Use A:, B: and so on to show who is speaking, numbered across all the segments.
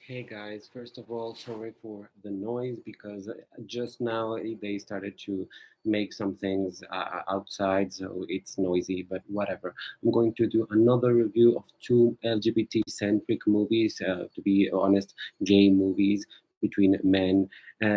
A: Hey guys, first of all, sorry for the noise because just now they started to make some things outside, so it's noisy, but whatever. I'm going to do another review of two LGBT centric movies, to be honest, gay movies between men.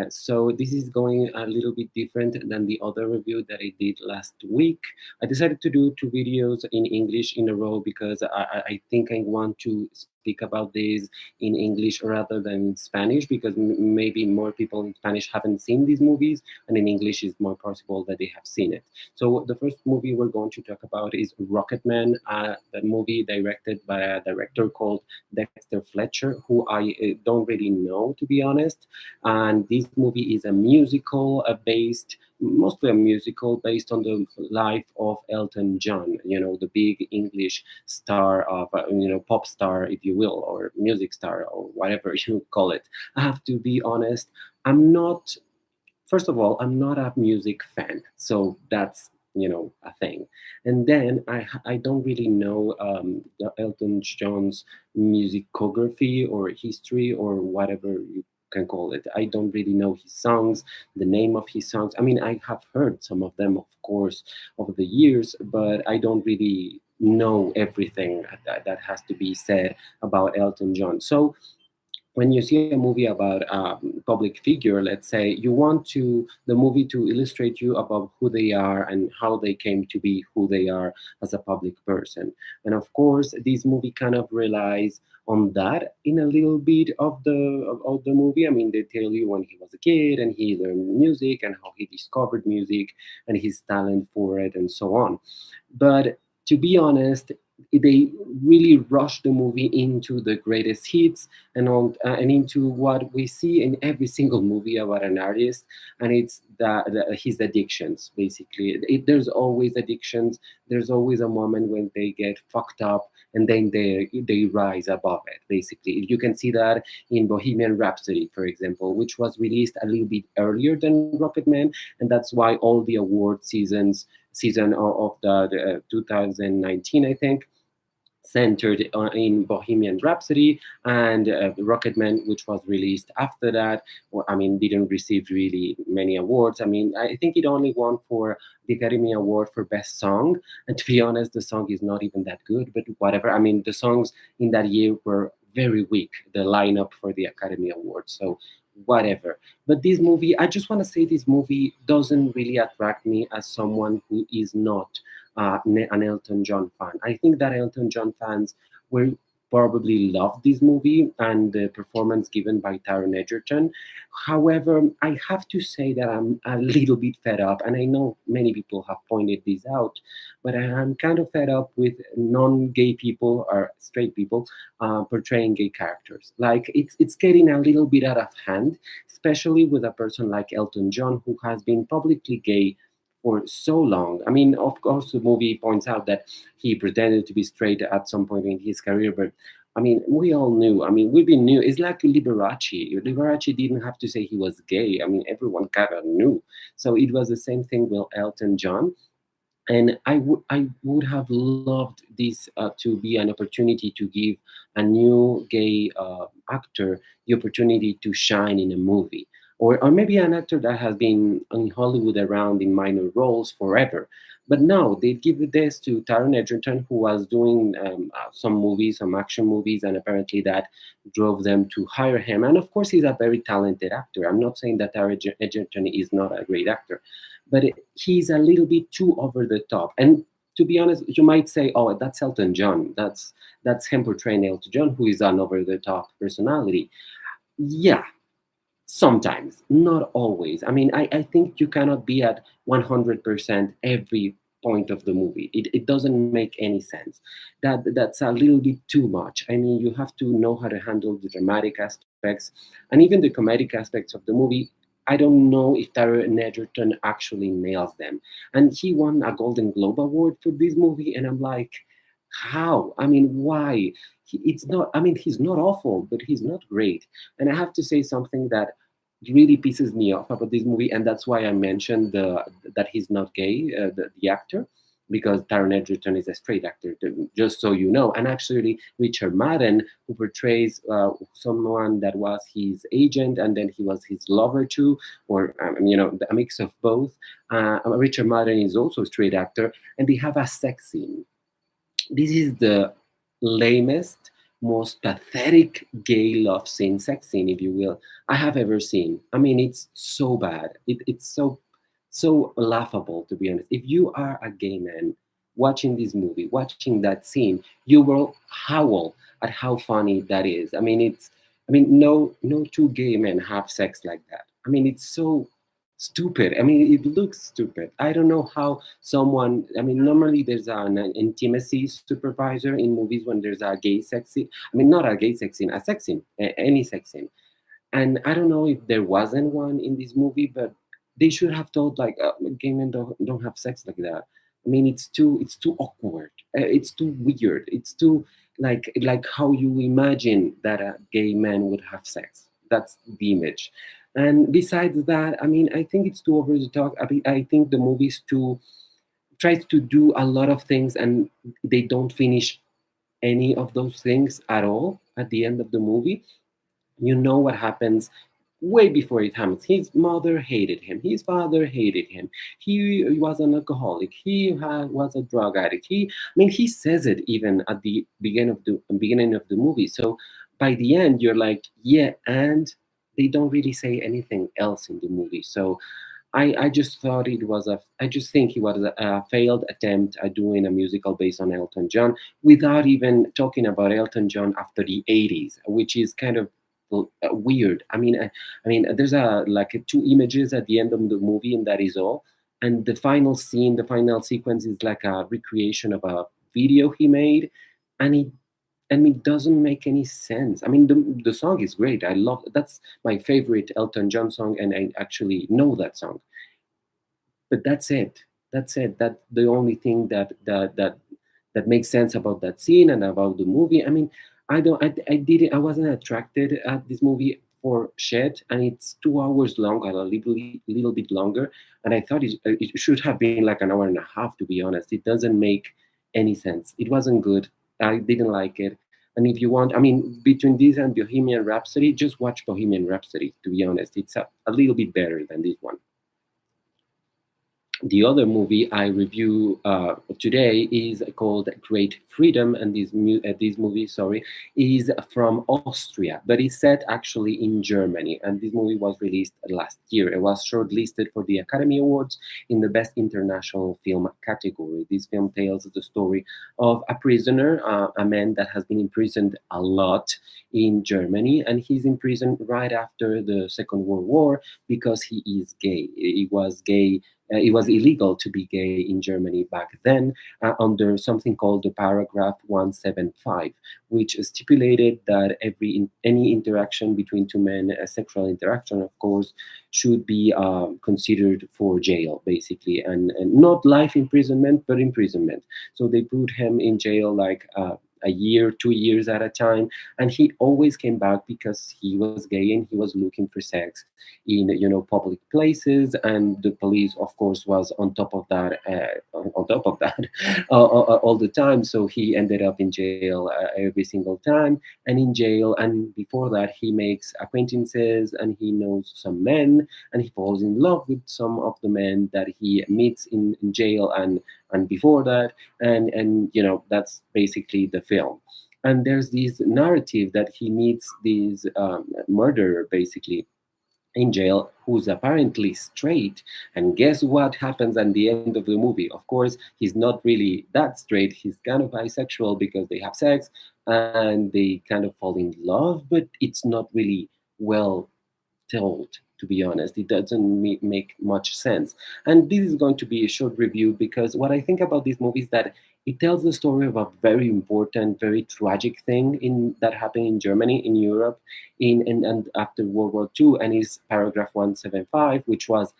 A: So this is going a little bit different than the other review that I did last week. I decided to do two videos in English in a row because I think I want to speak about this in English rather than in Spanish because maybe more people in Spanish haven't seen these movies, and in English it's more possible that they have seen it. So the first movie we're going to talk about is Rocketman, that movie directed by a director called Dexter Fletcher, who I don't really know, to be honest. And this movie is a musical based mostly a musical based on the life of Elton John, the big English star of, pop star, if you will, or music star, or whatever you call it. I have to be honest, I'm not, first of all, I'm not a music fan. So that's, a thing. And then I don't really know the Elton John's musicography or history or whatever you can call it. I don't really know his songs, the name of his songs. I mean, I have heard some of them, of course, over the years, but I don't really know everything that has to be said about Elton John. So when you see a movie about a public figure, let's say, you want to the movie to illustrate you about who they are and how they came to be who they are as a public person. And of course, this movie kind of relies on that in a little bit of the movie. I mean, they tell you when he was a kid and he learned music and how he discovered music and his talent for it and so on. But to be honest, they really rush the movie into the greatest hits and into what we see in every single movie about an artist, and it's his addictions. Basically, there's always addictions. There's always a moment when they get fucked up, and then they rise above it. Basically, you can see that in Bohemian Rhapsody, for example, which was released a little bit earlier than Rocketman, and that's why all the award season of the 2019, I think, centered in Bohemian Rhapsody, and Rocketman, which was released after that. Well, I mean, didn't receive really many awards. I mean, I think it only won for the Academy Award for Best Song. And to be honest, the song is not even that good, but whatever. I mean, the songs in that year were very weak, the lineup for the Academy Award. So whatever. But this movie, I just want to say this movie doesn't really attract me as someone who is not an Elton John fan. I think that Elton John fans will probably love this movie and the performance given by Taron Egerton. However, I have to say that I'm a little bit fed up, and I know many people have pointed this out, but I'm kind of fed up with non-gay people or straight people portraying gay characters. Like it's getting a little bit out of hand, especially with a person like Elton John, who has been publicly gay for so long. I mean, of course, the movie points out that he pretended to be straight at some point in his career, but I mean, we all knew. I mean, we've been knew. It's like Liberace. Liberace didn't have to say he was gay. I mean, everyone kind of knew. So it was the same thing with Elton John. And I would have loved this to be an opportunity to give a new gay actor the opportunity to shine in a movie, or maybe an actor that has been in Hollywood around in minor roles forever. But no, they give this to Taron Egerton, who was doing some movies, some action movies, and apparently that drove them to hire him. And of course, he's a very talented actor. I'm not saying that Taron Egerton is not a great actor, but he's a little bit too over the top. And to be honest, you might say, "Oh, that's Elton John. That's him portraying Elton John, who is an over the top personality." Yeah, sometimes, not always. I mean, I think you cannot be at 100% every point of the movie. It doesn't make any sense. That's a little bit too much. I mean, you have to know how to handle the dramatic aspects and even the comedic aspects of the movie. I don't know if Taron Egerton actually nails them. And he won a Golden Globe Award for this movie, and I'm like, how? I mean, why? It's not. I mean, he's not awful, but he's not great. And I have to say something that really pisses me off about this movie, and that's why I mentioned that he's not gay, the actor. because Taron Egerton is a straight actor, just so you know. And actually, Richard Madden, who portrays someone that was his agent and then he was his lover too, or a mix of both. Richard Madden is also a straight actor, and they have a sex scene. This is the lamest, most pathetic gay love scene, sex scene, if you will, I have ever seen. I mean, it's so bad. It's so laughable, to be honest. If you are a gay man watching this movie, watching that scene, you will howl at how funny that is. I mean, no two gay men have sex like that. I mean, it's so stupid. I mean, it looks stupid. I don't know how someone. I mean, normally there's an intimacy supervisor in movies when there's a gay sex scene. I mean, not a gay sex scene, a sex scene, any sex scene. And I don't know if there wasn't one in this movie, but they should have told like gay men don't have sex like that. I mean, it's too awkward. It's too weird. It's too like how you imagine that a gay man would have sex. That's the image. And besides that, I mean, I think it's too over the top. I mean, I think the movie's too tries to do a lot of things and they don't finish any of those things at all at the end of the movie. You know what happens way before it happens. His mother hated him. His father hated him. He was an alcoholic. Was a drug addict. He says it even at the beginning of the movie. So by the end, you're like, yeah, and they don't really say anything else in the movie. So I just thought I just think it was a failed attempt at doing a musical based on Elton John without even talking about Elton John after the 80s, which is kind of weird. There's two images at the end of the movie, and that is all. And the final scene, the final sequence is like a recreation of a video he made, and it doesn't make any sense. I mean, the song is great. I love that's my favorite Elton John song, and I actually know that song. But that's it. That's it. That's the only thing that makes sense about that scene and about the movie. I mean, I don't. I didn't. I wasn't attracted at this movie for shit, and it's 2 hours long, a little bit longer. And I thought it should have been like an hour and a half. To be honest, it doesn't make any sense. It wasn't good. I didn't like it. And if you want, I mean, between this and Bohemian Rhapsody, just watch Bohemian Rhapsody. To be honest, it's a little bit better than this one. The other movie I review today is called Great Freedom, and this movie, sorry, is from Austria, but it's set actually in Germany. And this movie was released last year. It was shortlisted for the Academy Awards in the Best International Film category. This film tells the story of a prisoner, a man that has been imprisoned a lot in Germany, and he's imprisoned right after the Second World War because he is gay. He was gay. It was illegal to be gay in Germany back then under something called the Paragraph 175, which stipulated that any interaction between two men, a sexual interaction, of course, should be considered for jail, basically, and not life imprisonment, but imprisonment. So they put him in jail like a year, 2 years at a time, and he always came back because he was gay and he was looking for sex in public places, and the police, of course, was on top of that, all the time. So he ended up in jail every single time, and in jail, and before that, he makes acquaintances and he knows some men, and he falls in love with some of the men that he meets in jail and before that, and that's basically the film. And there's this narrative that he meets this murderer, basically, in jail, who's apparently straight. And guess what happens at the end of the movie? Of course, he's not really that straight. He's kind of bisexual because they have sex and they kind of fall in love, but it's not really well told. To be honest, it doesn't make much sense. And this is going to be a short review because what I think about this movie is that it tells the story of a very important, very tragic thing in that happened in Germany, in Europe, and after World War II, and is Paragraph 175, which was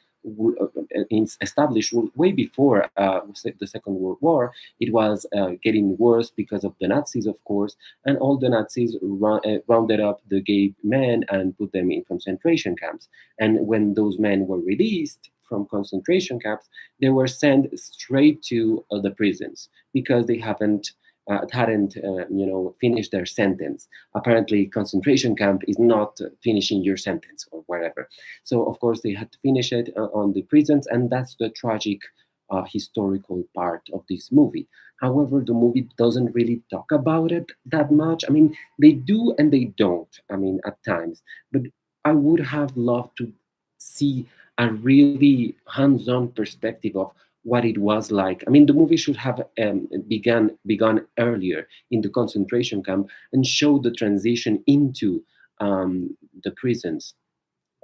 A: established way before the Second World War. It was getting worse because of the Nazis, of course, and all the Nazis rounded up the gay men and put them in concentration camps. And when those men were released from concentration camps, they were sent straight to the prisons because they haven't hadn't finished their sentence. Apparently, concentration camp is not finishing your sentence or whatever. So of course they had to finish it on the prisons, and that's the tragic historical part of this movie. However, the movie doesn't really talk about it that much. I mean, they do and they don't. I mean, at times, but I would have loved to see a really hands-on perspective of what it was like. I mean, the movie should have begun earlier in the concentration camp and show the transition into the prisons,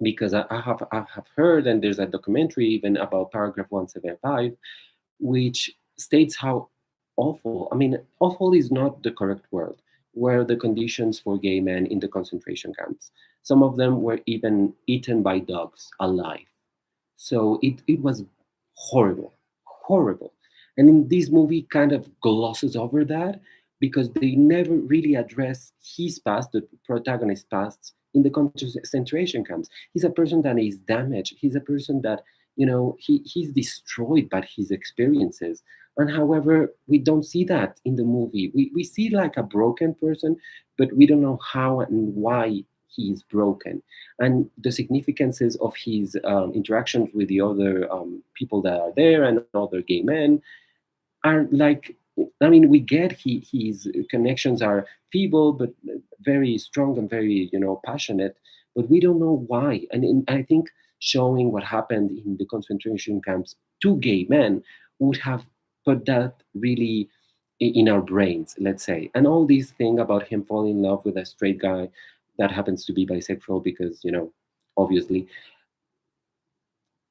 A: because I have heard, and there's a documentary even about paragraph 175, which states how awful, I mean, awful is not the correct word, were the conditions for gay men in the concentration camps. Some of them were even eaten by dogs alive. So it was horrible, horrible. And in this movie kind of glosses over that because they never really address his past, the protagonist's past in the concentration camps. He's a person that is damaged. He's a person that, he's destroyed by his experiences. And however, we don't see that in the movie. We see like a broken person, but we don't know how and why he is broken, and the significances of his interactions with the other people that are there and other gay men are like, I mean, we get his connections are feeble but very strong and very passionate, but we don't know why. And I think showing what happened in the concentration camps to gay men would have put that really in our brains, let's say. And all these thing about him falling in love with a straight guy that happens to be bisexual because obviously,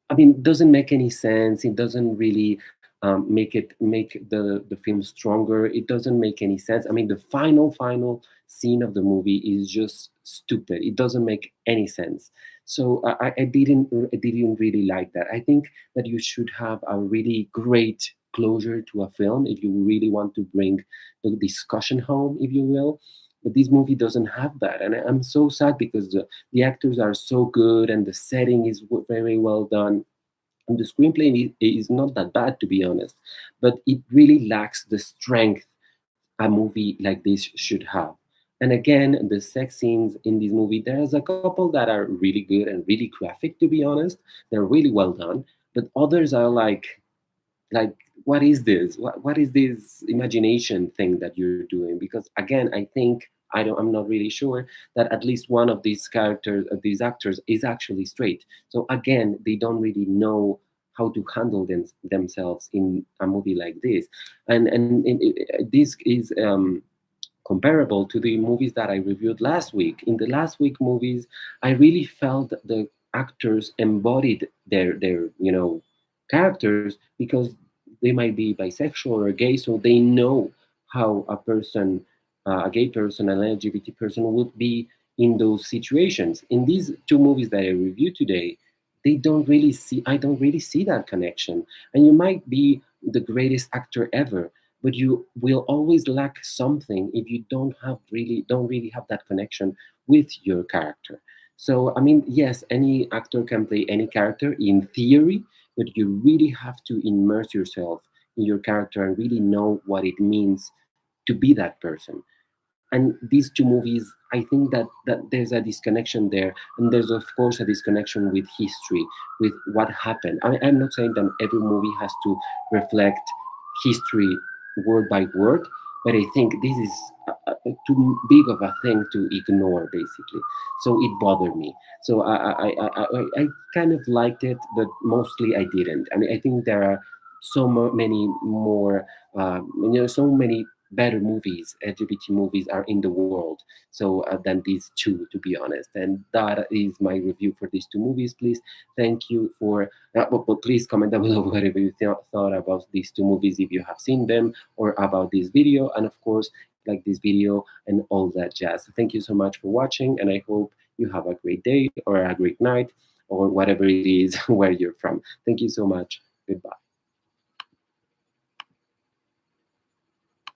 A: I mean, it doesn't make any sense. It doesn't really make the film stronger. It doesn't make any sense. I mean, the final scene of the movie is just stupid. It doesn't make any sense. So I didn't really like that. I think that you should have a really great closure to a film if you really want to bring the discussion home, if you will. But this movie doesn't have that, and I'm so sad because the actors are so good and the setting is very well done, and the screenplay is not that bad, to be honest, but it really lacks the strength a movie like this should have. And again, the sex scenes in this movie, there's a couple that are really good and really graphic, to be honest. They're really well done, but others are like what is this, what is this imagination thing that you're doing? Because again, I think, I'm not really sure that at least one of these characters, of these actors, is actually straight. So again, they don't really know how to handle themselves in a movie like this. And this is comparable to the movies that I reviewed last week. In the last week movies, I really felt that the actors embodied their characters, because they might be bisexual or gay, so they know how a gay person, an LGBT person would be in those situations. In these two movies that I reviewed today, they don't really see. I don't really see that connection. And you might be the greatest actor ever, but you will always lack something if you don't really have that connection with your character. So I mean, yes, any actor can play any character in theory, but you really have to immerse yourself in your character and really know what it means to be that person. And these two movies, I think that there's a disconnection there, and there's of course a disconnection with history, with what happened. I'm not saying that every movie has to reflect history word by word, but I think this is too big of a thing to ignore, basically. So it bothered me. So I kind of liked it, but mostly I didn't. I mean, I think there are many more, so many better movies, LGBT movies, are in the world. So than these two, to be honest. And that is my review for these two movies. Please, thank you for. But please comment down below whatever you thought about these two movies, if you have seen them, or about this video, and of course, like this video and all that jazz. Thank you so much for watching, and I hope you have a great day or a great night or whatever it is where you're from. Thank you so much. Goodbye.